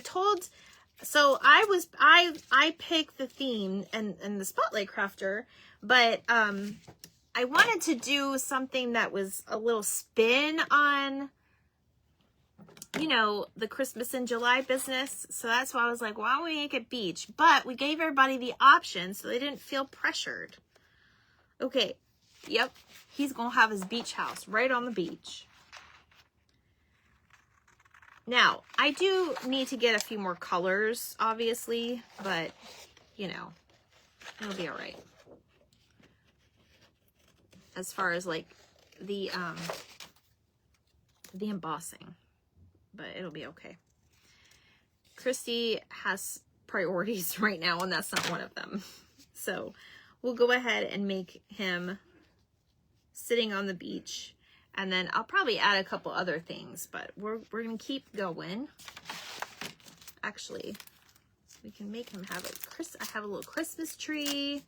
picked the theme and the Spotlight Crafter, but I wanted to do something that was a little spin on, you know, the Christmas in July business. So that's why I was like, why don't we make it beach? But we gave everybody the option so they didn't feel pressured. Okay. Yep. He's going to have his beach house right on the beach. Now, I do need to get a few more colors, obviously, but, you know, it'll be all right. As far as, like, the embossing. But it'll be okay. Christy has priorities right now, and that's not one of them. So we'll go ahead and make him sitting on the beach. And then I'll probably add a couple other things, but we're going to keep going. Actually, we can make him have I have a little Christmas tree.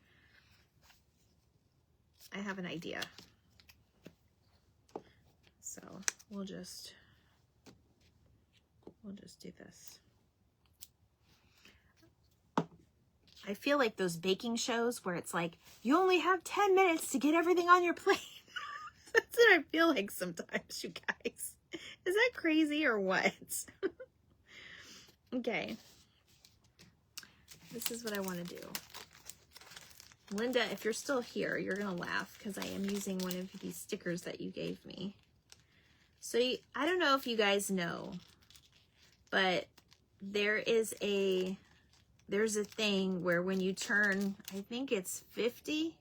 I have an idea. So we'll just do this. I feel like those baking shows where it's like, you only have 10 minutes to get everything on your plate. That's what I feel like sometimes, you guys. Is that crazy or what? Okay. This is what I want to do. Linda, if you're still here, you're going to laugh because I am using one of these stickers that you gave me. So I don't know if you guys know, but there's a thing where when you turn, I think it's 50,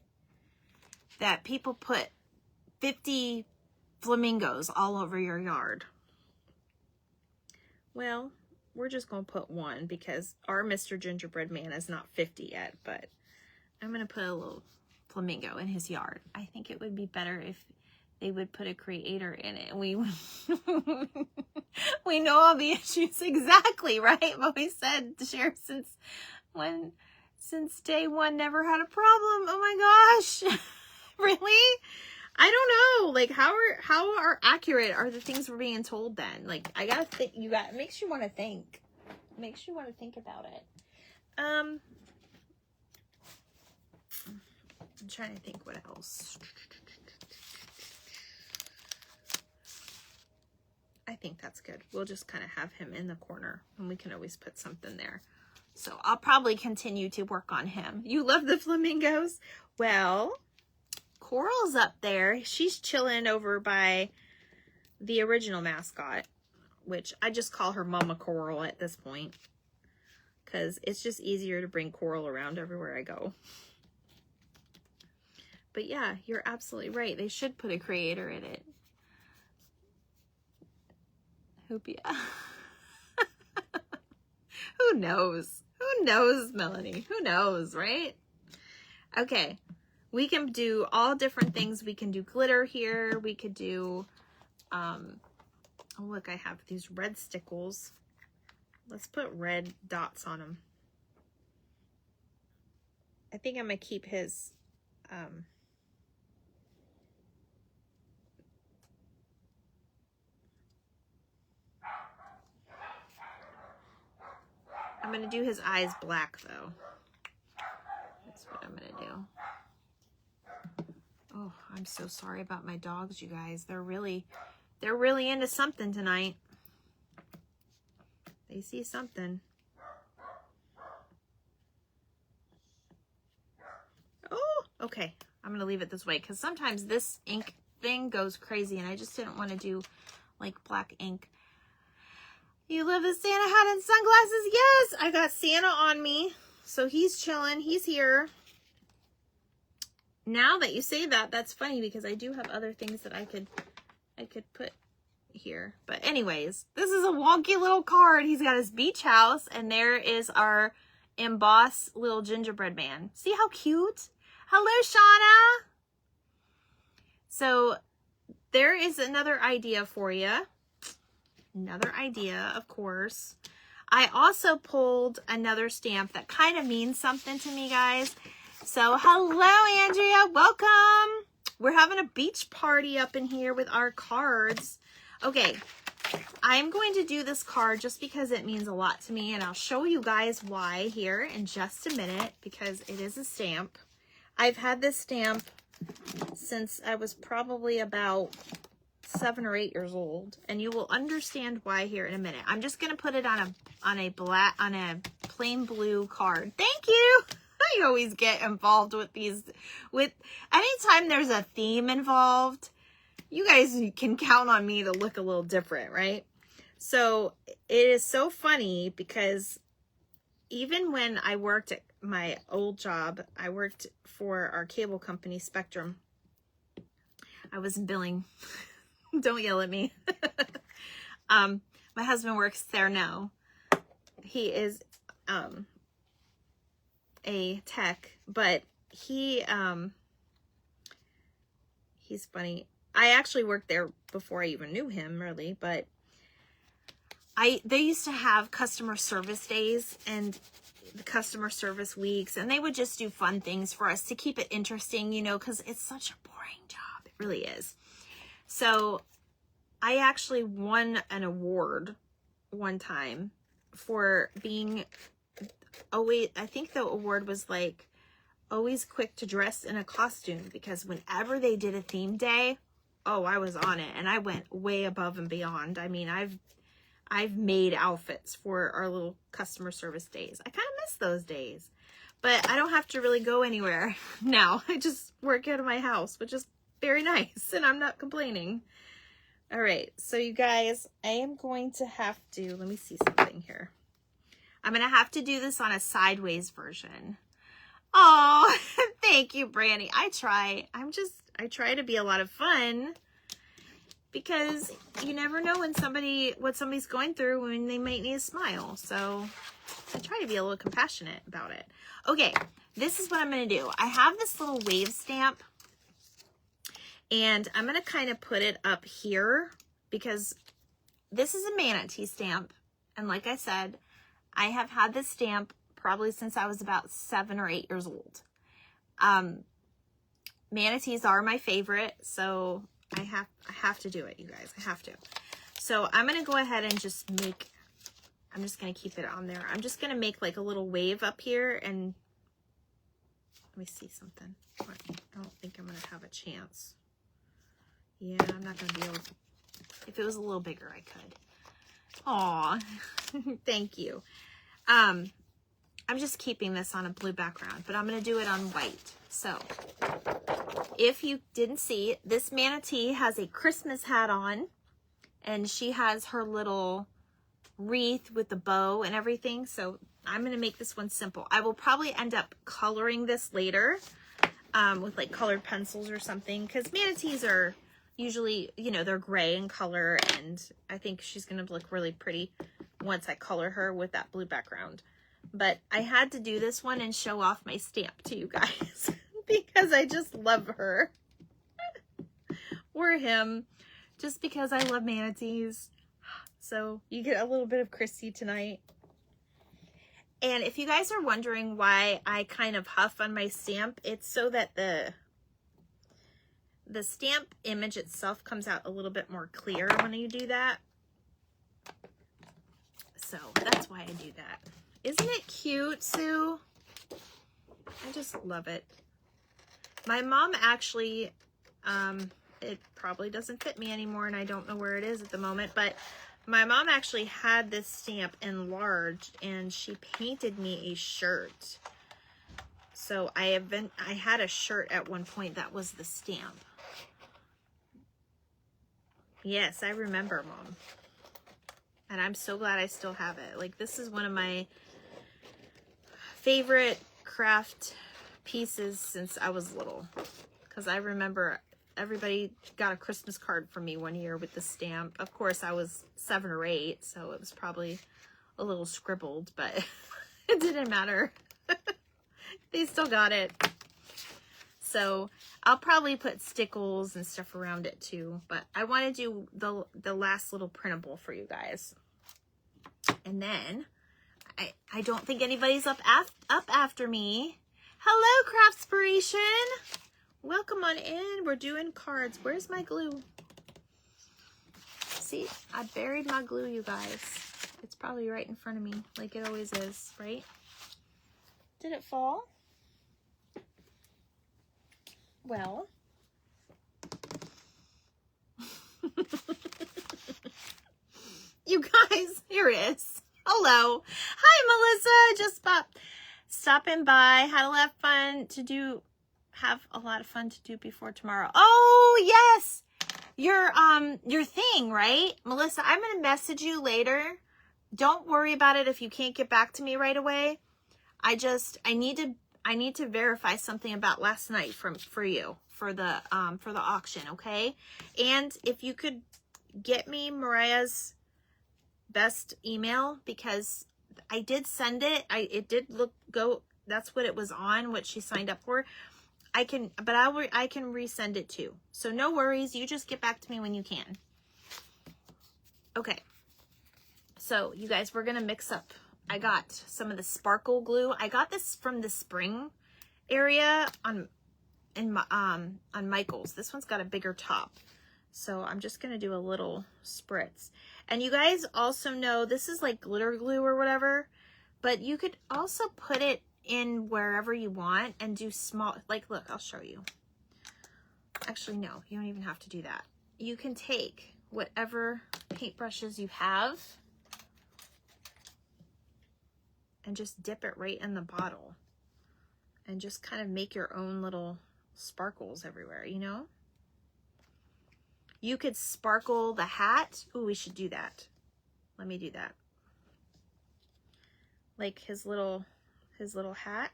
that people put 50 flamingos all over your yard. Well, we're just going to put one because our Mr. Gingerbread Man is not 50 yet, but I'm going to put a little flamingo in his yard. I think it would be better if they would put a creator in it. We know all the issues exactly, right? But we said to share since day one, never had a problem. Oh my gosh. Really? I don't know. Like, how are accurate are the things we're being told then? Like, I gotta think. It makes you want to think. It makes you want to think about it. I'm trying to think what else. I think that's good. We'll just kind of have him in the corner, and we can always put something there. So I'll probably continue to work on him. You love the flamingos? Well, Coral's up there. She's chilling over by the original mascot, which I just call her Mama Coral at this point, because it's just easier to bring Coral around everywhere I go. But yeah, you're absolutely right. They should put a creator in it. Hoopia. Who knows? Who knows, Melanie? Who knows, right? Okay. We can do all different things. We can do glitter here. We could do, oh, look, I have these red stickles. Let's put red dots on them. I think I'm going to keep his, I'm going to do his eyes black, though. That's what I'm going to do. Oh, I'm so sorry about my dogs, you guys. They're really into something tonight. They see something. Oh, okay. I'm going to leave it this way because sometimes this ink thing goes crazy and I just didn't want to do like black ink. You love the Santa hat and sunglasses? Yes, I got Santa on me. So he's chilling. He's here. now that you say that, that's funny because I do have other things that I could put here. But anyways, this is a wonky little card. He's got his beach house, and there is our embossed little gingerbread man. See how cute? Hello, Shauna. So there is another idea for you. Another idea, of course. I also pulled another stamp that kind of means something to me, guys. So hello, Andrea. Welcome. We're having a beach party up in here with our cards. Okay, I'm going to do this card just because it means a lot to me, and I'll show you guys why here in just a minute, because it is a stamp. I've had this stamp since I was probably about 7 or 8 years old, and you will understand why here in a minute. I'm just going to put it on a plain blue card. Thank you. I always get involved with these. With anytime there's a theme involved, you guys can count on me to look a little different, right? So it is so funny because even when I worked at my old job, I worked for our cable company, Spectrum. I was in billing. Don't yell at me. My husband works there now. He is a tech, but he's funny. I actually worked there before I even knew him, really, but they used to have customer service days and the customer service weeks, and they would just do fun things for us to keep it interesting, you know, because it's such a boring job. It really is. So I actually won an award one time for being always, I think the award was like always quick to dress in a costume, because whenever they did a theme day, oh, I was on it, and I went way above and beyond. I mean, I've made outfits for our little customer service days. I kind of miss those days, but I don't have to really go anywhere now. I just work out of my house, which is very nice, and I'm not complaining. All right, so you guys, I am going to have to, let me see something here. I'm going to have to do this on a sideways version. Oh, thank you, Brandy. I try to be a lot of fun, because you never know what somebody's going through when they might need a smile. So I try to be a little compassionate about it. Okay, this is what I'm going to do. I have this little wave stamp, and I'm going to kind of put it up here because this is a manatee stamp. And like I said, I have had this stamp probably since I was about 7 or 8 years old. Manatees are my favorite, so I have to do it, you guys. I have to. So I'm going to go ahead and just make, I'm just going to keep it on there. I'm just going to make like a little wave up here, and let me see something. I don't think I'm going to have a chance. Yeah, I'm not going to be able to. If it was a little bigger, I could. Aw, thank you. I'm just keeping this on a blue background, but I'm going to do it on white. So if you didn't see, this manatee has a Christmas hat on, and she has her little wreath with the bow and everything. So I'm going to make this one simple. I will probably end up coloring this later with like colored pencils or something, because manatees are usually, you know, they're gray in color, and I think she's going to look really pretty once I color her with that blue background. But I had to do this one and show off my stamp to you guys because I just love her. Or him, just because I love manatees. So you get a little bit of Christy tonight. And if you guys are wondering why I kind of huff on my stamp, it's so that the stamp image itself comes out a little bit more clear when you do that. So that's why I do that. Isn't it cute, Sue? I just love it. My mom actually, it probably doesn't fit me anymore, and I don't know where it is at the moment, but my mom actually had this stamp enlarged, and she painted me a shirt. So I had a shirt at one point that was the stamp. Yes, I remember, Mom. And I'm so glad I still have it. Like, this is one of my favorite craft pieces since I was little, because I remember everybody got a Christmas card from me one year with the stamp. Of course, I was 7 or 8, so it was probably a little scribbled, but it didn't matter. They still got it. So I'll probably put stickles and stuff around it too, but I want to do the last little printable for you guys. And then I don't think anybody's up after me. Hello, Craftspiration. Welcome on in. We're doing cards. Where's my glue? See, I buried my glue, you guys. It's probably right in front of me, like it always is, right? Did it fall? Well, you guys, here it is. Hello. Hi, Melissa. Just stopping by. Had a lot of fun to do. Have a lot of fun to do before tomorrow. Oh, yes. Your thing, right? Melissa, I'm going to message you later. Don't worry about it if you can't get back to me right away. I need to verify something about last night for you for the auction, okay? And if you could get me Mariah's best email, because I did send it. It did go. That's what it was on, what she signed up for. I can resend it too. So no worries. You just get back to me when you can. Okay. So you guys, we're gonna mix up. I got some of the sparkle glue. I got this from the spring area on Michael's. This one's got a bigger top. So I'm just going to do a little spritz. And you guys also know this is like glitter glue or whatever, but you could also put it in wherever you want and do small, like, look, I'll show you. Actually, no, you don't even have to do that. You can take whatever paintbrushes you have and just dip it right in the bottle and just kind of make your own little sparkles everywhere, you know? You could sparkle the hat. Ooh, we should do that. Let me do that. Like his little hat.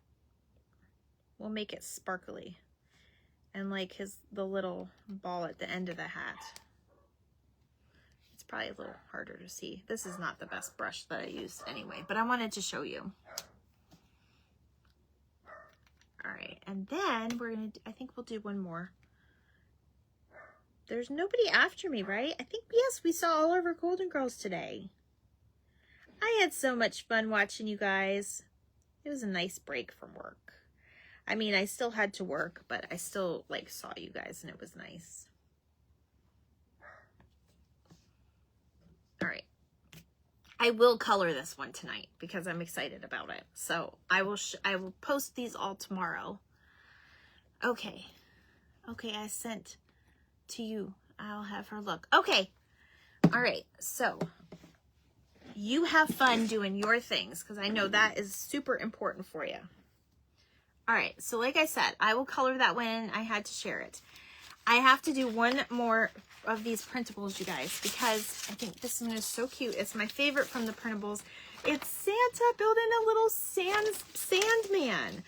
We'll make it sparkly. And like the little ball at the end of the hat. It's probably a little harder to see. This is not the best brush that I used anyway, but I wanted to show you. All right, and then I think we'll do one more. There's nobody after me, right? I think, yes, we saw all of our Golden Girls today. I had so much fun watching you guys. It was a nice break from work. I mean, I still had to work, but I still, like, saw you guys, and it was nice. All right. I will color this one tonight because I'm excited about it. So I will post these all tomorrow. Okay. Okay, I sent to you. I'll have her look. Okay. All right. So you have fun doing your things because I know that is super important for you. All right. So like I said, I will color that when I had to share it. I have to do one more of these printables, you guys, because I think this one is so cute. It's my favorite from the printables. It's Santa building a little sandman.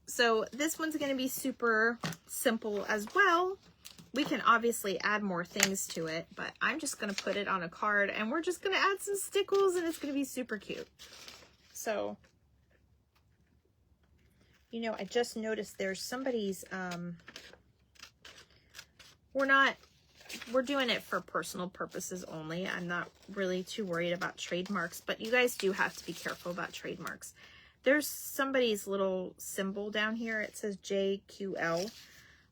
So this one's going to be super simple as well. We can obviously add more things to it, but I'm just going to put it on a card and we're just going to add some stickles and it's going to be super cute. So, you know, I just noticed there's somebody's, we're doing it for personal purposes only. I'm not really too worried about trademarks, but you guys do have to be careful about trademarks. There's somebody's little symbol down here. It says JQL,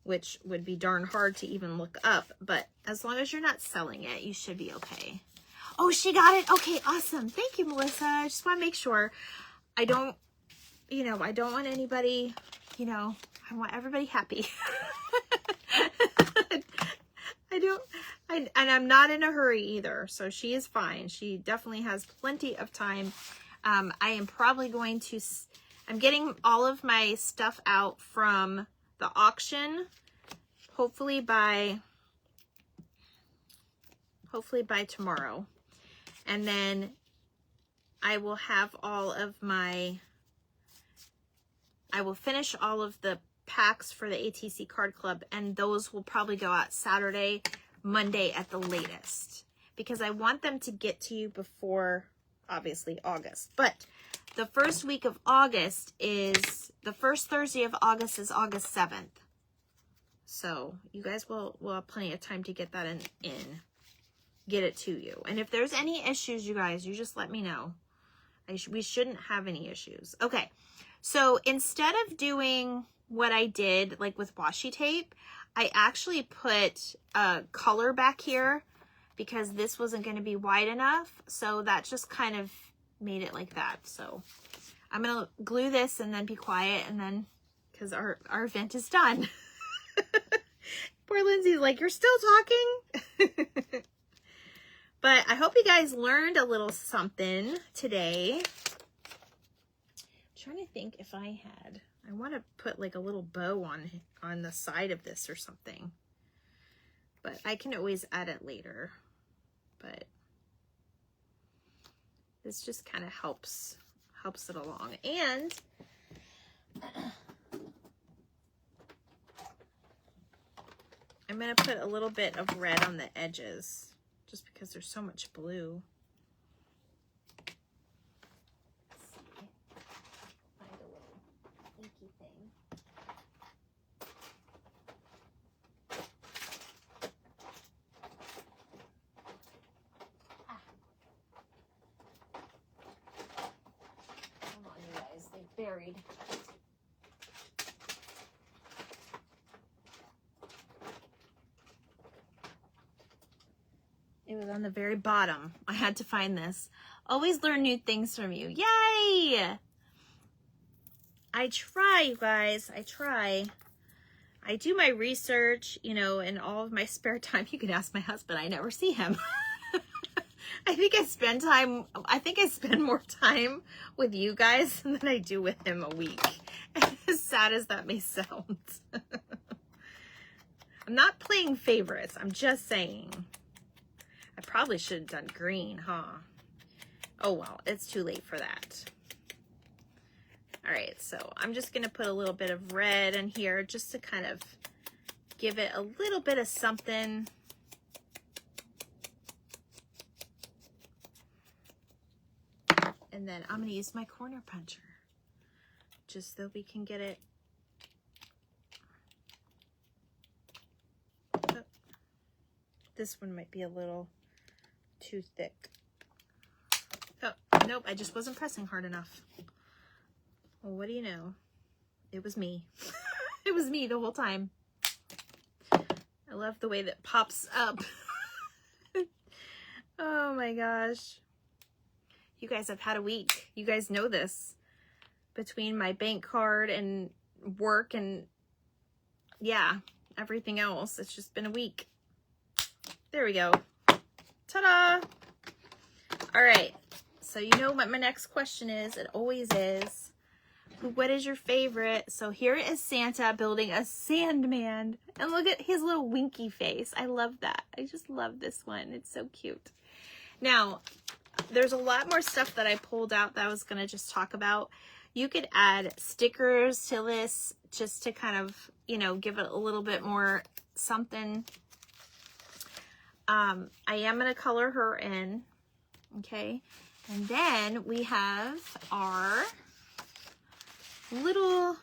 which would be darn hard to even look up, but as long as you're not selling it, you should be okay. Oh, she got it. Okay, awesome. Thank you, Melissa. I just want to make sure I don't want anybody, I want everybody happy. And I'm not in a hurry either, so she is fine. She definitely has plenty of time. I am probably going to, I'm getting all of my stuff out from the auction, hopefully by tomorrow. And then I will have all of my, I will finish all of the packs for the ATC card club, and those will probably go out Saturday, Monday at the latest, because I want them to get to you before, obviously, August. But the first week of August is, the first Thursday of August is August 7th. So you guys will have plenty of time to get that get it to you. And if there's any issues, you guys, you just let me know. We shouldn't have any issues. Okay, so instead of doing what I did like with washi tape, I actually put a color back here because this wasn't going to be wide enough. So that just kind of made it like that. So I'm going to glue this and then be quiet, and then, because our event is done. Poor Lindsay's like, you're still talking? But I hope you guys learned a little something today. I'm trying to think if I want to put like a little bow on the side of this or something. But I can always add it later. But this just kind of helps it along. And I'm going to put a little bit of red on the edges, just because there's so much blue. Let's see. Find a little inky thing. Come on, you guys. They're buried. It was on the very bottom. I had to find this. Always learn new things from you. Yay! I try, you guys. I try. I do my research, you know, in all of my spare time. You can ask my husband. I never see him. I think I spend more time with you guys than I do with him a week. As sad as that may sound. I'm not playing favorites. I'm just saying. I probably should have done green, huh? Oh, well, it's too late for that. All right, so I'm just going to put a little bit of red in here just to kind of give it a little bit of something. And then I'm going to use my corner puncher just so we can get it. Oh, this one might be a little too thick. Oh, nope, I just wasn't pressing hard enough. Well, what do you know? It was me. It was me the whole time. I love the way that pops up. Oh my gosh. You guys have had a week. You guys know this. Between my bank card and work and, yeah, everything else. It's just been a week. There we go. Ta-da! All right, so you know what my next question is. It always is. What is your favorite? So here is Santa building a Sandman. And look at his little winky face. I love that. I just love this one. It's so cute. Now, there's a lot more stuff that I pulled out that I was going to just talk about. You could add stickers to this just to kind of, you know, give it a little bit more something. I am going to color her in, okay? And then we have our little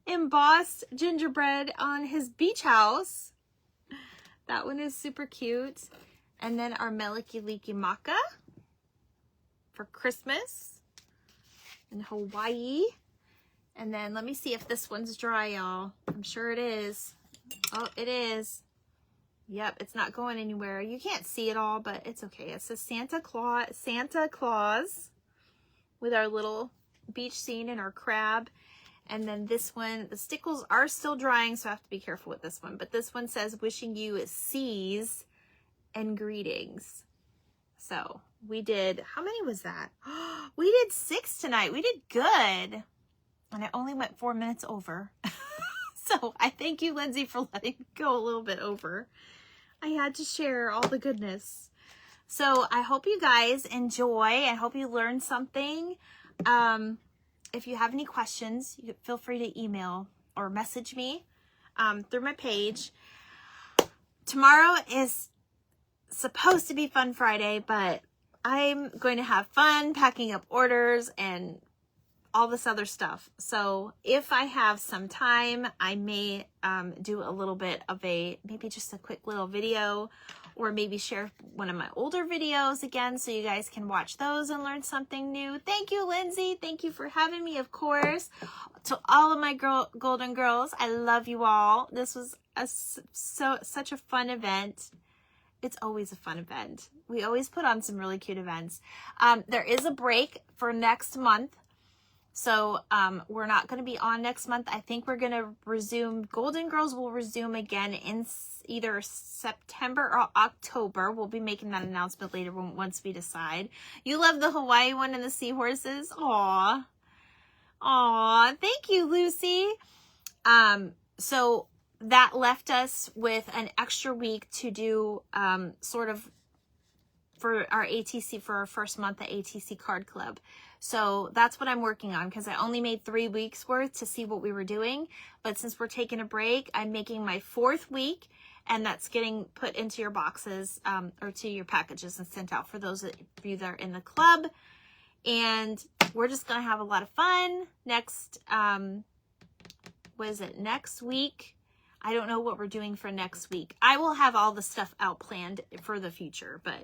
embossed gingerbread on his beach house. That one is super cute. And then our Meliki Liki Maka for Christmas in Hawaii. And then let me see if this one's dry, y'all. I'm sure it is. Oh, it is. Yep, it's not going anywhere. You can't see it all, but it's okay. It says Santa Claus with our little beach scene and our crab. And then this one, the stickles are still drying, so I have to be careful with this one. But this one says, wishing you seas and greetings. So we did, how many was that? We did 6 tonight. We did good. And I only went 4 minutes over. So I thank you, Lindsay, for letting me go a little bit over. I had to share all the goodness. So I hope you guys enjoy. I hope you learned something. if you have any questions, you feel free to email or message me through my page. Tomorrow is supposed to be Fun Friday, but I'm going to have fun packing up orders and all this other stuff. So if I have some time, I may do a little bit of maybe just a quick little video, or maybe share one of my older videos again so you guys can watch those and learn something new. Thank you, Lindsay. Thank you for having me, of course. To all of my golden girls, I love you all. This was such a fun event. It's always a fun event. We always put on some really cute events. There is a break for next month. So we're not going to be on next month. I think we're going to resume. Golden Girls will resume again in either September or October. We'll be making that announcement later once we decide. You love the Hawaii one and the seahorses? Aw. Aw. Thank you, Lucy. So that left us with an extra week to do sort of for our ATC, for our first month at ATC Card Club. So that's what I'm working on, because I only made 3 weeks worth to see what we were doing. But since we're taking a break, I'm making my 4th week, and that's getting put into your boxes or to your packages and sent out for those of you that are in the club. And we're just going to have a lot of fun next, next week? I don't know what we're doing for next week. I will have all the stuff out planned for the future, but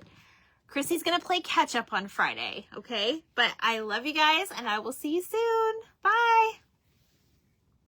Chrissy's going to play catch up on Friday, okay? But I love you guys, and I will see you soon. Bye.